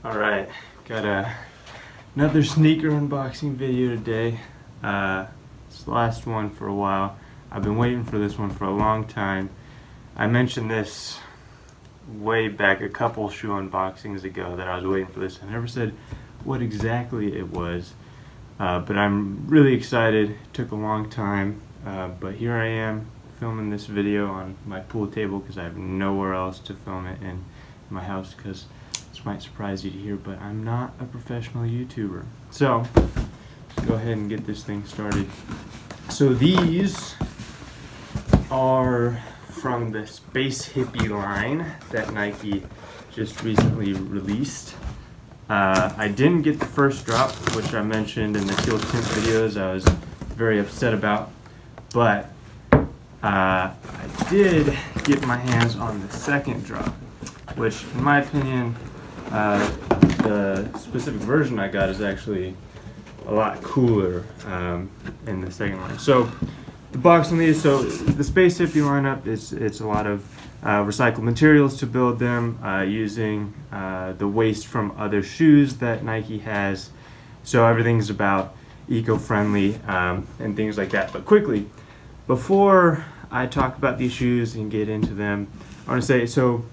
Alright, got another sneaker unboxing video today. It's the last one for a while. I've been waiting for this one for a long time. I mentioned this way back a couple shoe unboxings ago that I was waiting for this. I never said what exactly it was, but I'm really excited. It took a long time, but here I am filming this video on my pool table because I have nowhere else to film it in my house, because this might surprise you to hear, but I'm not a professional YouTuber. So let's go ahead and get this thing started. So these are from the Space Hippie line that Nike just recently released. I didn't get the first drop, which I mentioned in the heel tint videos. I was very upset about, but I did get my hands on the second drop, which in my opinion, the specific version I got is actually a lot cooler in the second one. So the box on these, so the Space Hippie lineup, it's a lot of recycled materials to build them, using the waste from other shoes that Nike has. So everything's about eco-friendly and things like that. But quickly, before I talk about these shoes and get into them, I want to say, so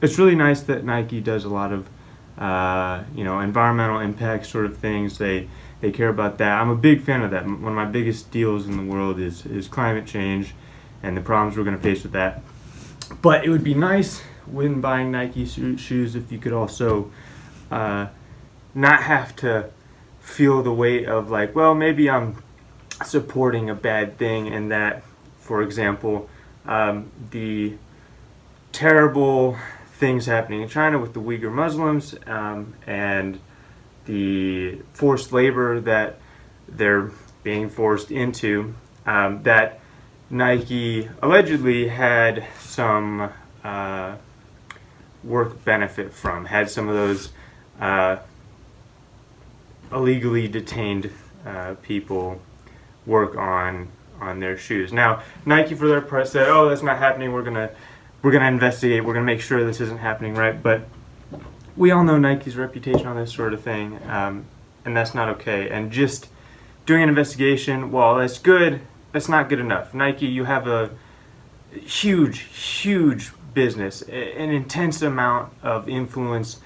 it's really nice that Nike does a lot of environmental impact sort of things. They care about that. I'm a big fan of that. One of my biggest deals in the world is climate change and the problems we're going to face with that. But it would be nice when buying Nike shoes if you could also not have to feel the weight of like, well, maybe I'm supporting a bad thing, and that, for example, the terrible things happening in China with the Uyghur Muslims and the forced labor that they're being forced into, that Nike allegedly had some work benefit from, had some of those illegally detained people work on their shoes. Now, Nike for their part said, "Oh, that's not happening. We're gonna investigate. We're gonna make sure this isn't happening," right? But we all know Nike's reputation on this sort of thing, and that's not okay. And just doing an investigation, while that's good, that's not good enough. Nike, you have a huge business, an intense amount of influence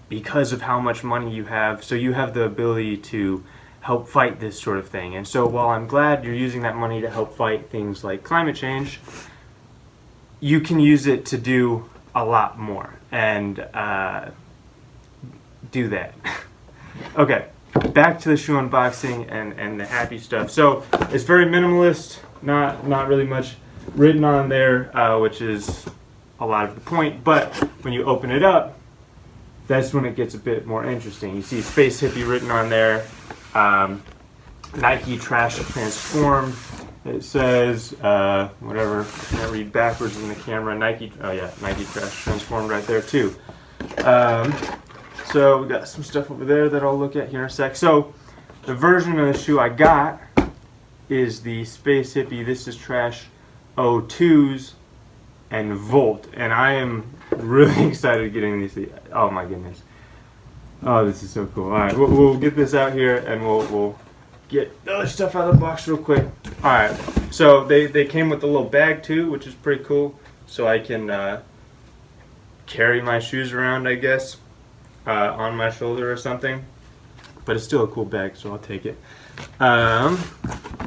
because of how much money you have. So you have the ability to help fight this sort of thing. And so while I'm glad you're using that money to help fight things like climate change, you can use it to do a lot more, and do that. Okay, back to the shoe unboxing and the happy stuff. So it's very minimalist, not really much written on there, which is a lot of the point. But when you open it up, that's when it gets a bit more interesting. You see Space Hippie written on there. Nike Trash Transformed. It says, whatever, I can't read backwards in the camera. Nike Trash Transformed right there too. So we got some stuff over there that I'll look at here in a sec. So the version of the shoe I got is the Space Hippie. This is Trash 02s and Volt, and I am really excited getting these. Oh my goodness. Oh, this is so cool. All right, we'll get this out here, and we'll get the other stuff out of the box real quick. All right, so they came with a little bag too, which is pretty cool. So I can carry my shoes around, I guess, on my shoulder or something. But it's still a cool bag, so I'll take it.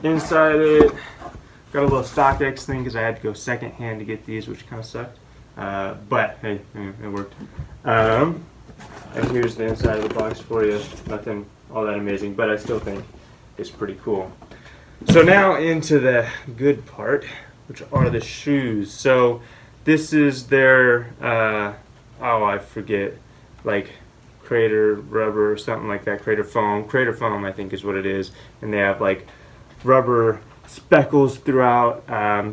Inside it, got a little StockX thing because I had to go secondhand to get these, which kind of sucked. But hey, it worked. And here's the inside of the box for you. Nothing all that amazing, but I still think it's pretty cool. So now into the good part, which are the shoes. So this is their, I forget, like Crater Rubber or something like that. Crater Foam, I think is what it is. And they have like rubber speckles throughout,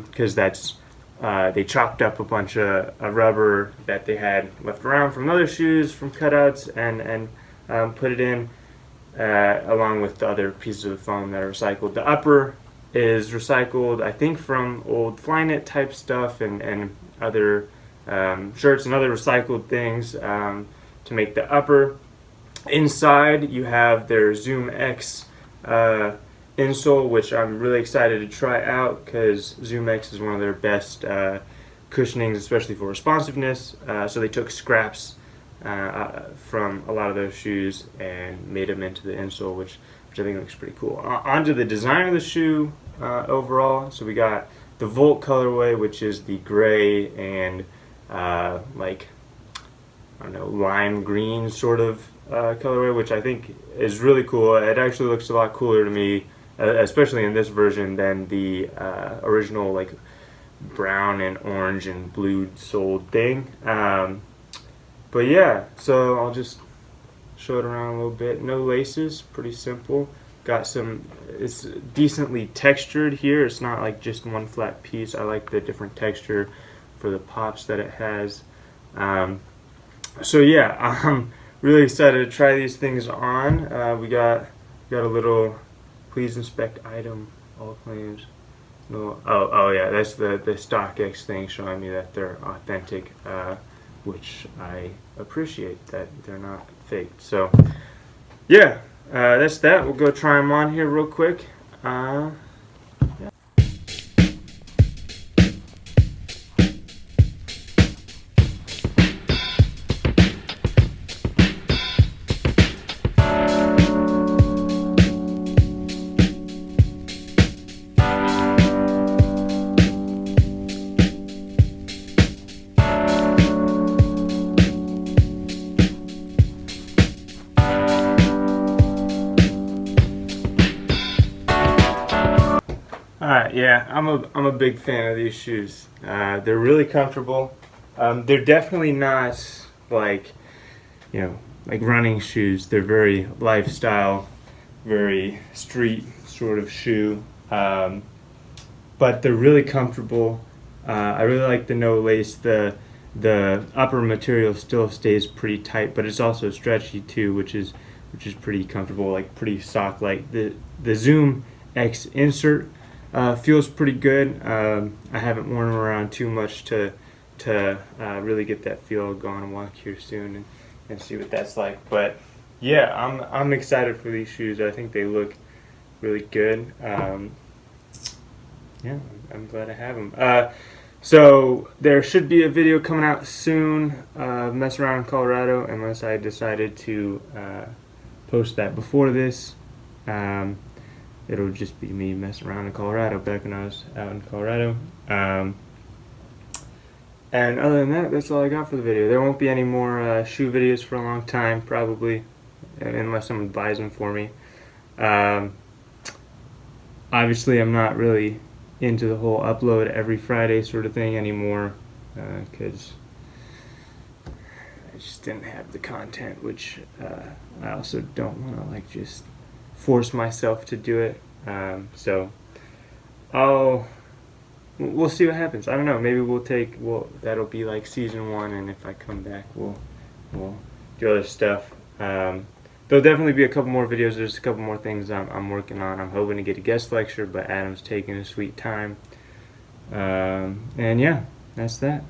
because that's they chopped up a bunch of rubber that they had left around from other shoes, from cutouts, and put it in along with the other pieces of foam that are recycled. The upper is recycled, I think, from old Flyknit type stuff and other shirts and other recycled things to make the upper. Inside you have their Zoom X insole, which I'm really excited to try out because Zoom X is one of their best cushionings, especially for responsiveness. So they took scraps from a lot of those shoes and made them into the insole, which I think looks pretty cool. Onto the design of the shoe overall. So we got the Volt colorway, which is the gray and like, I don't know, lime green sort of colorway, which I think is really cool. It actually looks a lot cooler to me, especially in this version, than the original like brown and orange and blue soled thing. But yeah, so I'll just show it around a little bit. No laces, pretty simple. Got some, it's decently textured here. It's not like just one flat piece. I like the different texture for the pops that it has. So yeah, I'm really excited to try these things on. We got a little please inspect item, all claims. No, oh yeah, that's the StockX thing showing me that they're authentic, which I appreciate that they're not faked. So yeah, that's that. We'll go try them on here real quick. Yeah. Alright, yeah, I'm a big fan of these shoes. They're really comfortable. They're definitely not like, you know, like running shoes. They're very lifestyle, very street sort of shoe. But they're really comfortable. I really like the no lace. The upper material still stays pretty tight, but it's also stretchy too, which is pretty comfortable, like pretty sock-like. The Zoom X insert feels pretty good. I haven't worn them around too much to really get that feel. I'll go on and walk here soon and see what that's like. But yeah, I'm excited for these shoes. I think they look really good. Yeah, I'm glad I have them. So there should be a video coming out soon, mess around in Colorado, unless I decided to post that before this. It'll just be me messing around in Colorado back when I was out in Colorado. And other than that, that's all I got for the video. There won't be any more shoe videos for a long time, probably, unless someone buys them for me. Obviously, I'm not really into the whole upload every Friday sort of thing anymore, because I just didn't have the content, which I also don't want to like just force myself to do it. So we'll see what happens. I don't know, maybe that'll be like season 1, and if I come back we'll do other stuff. There'll definitely be a couple more videos. There's a couple more things I'm working on. I'm hoping to get a guest lecture, but Adam's taking his sweet time. And yeah, that's that.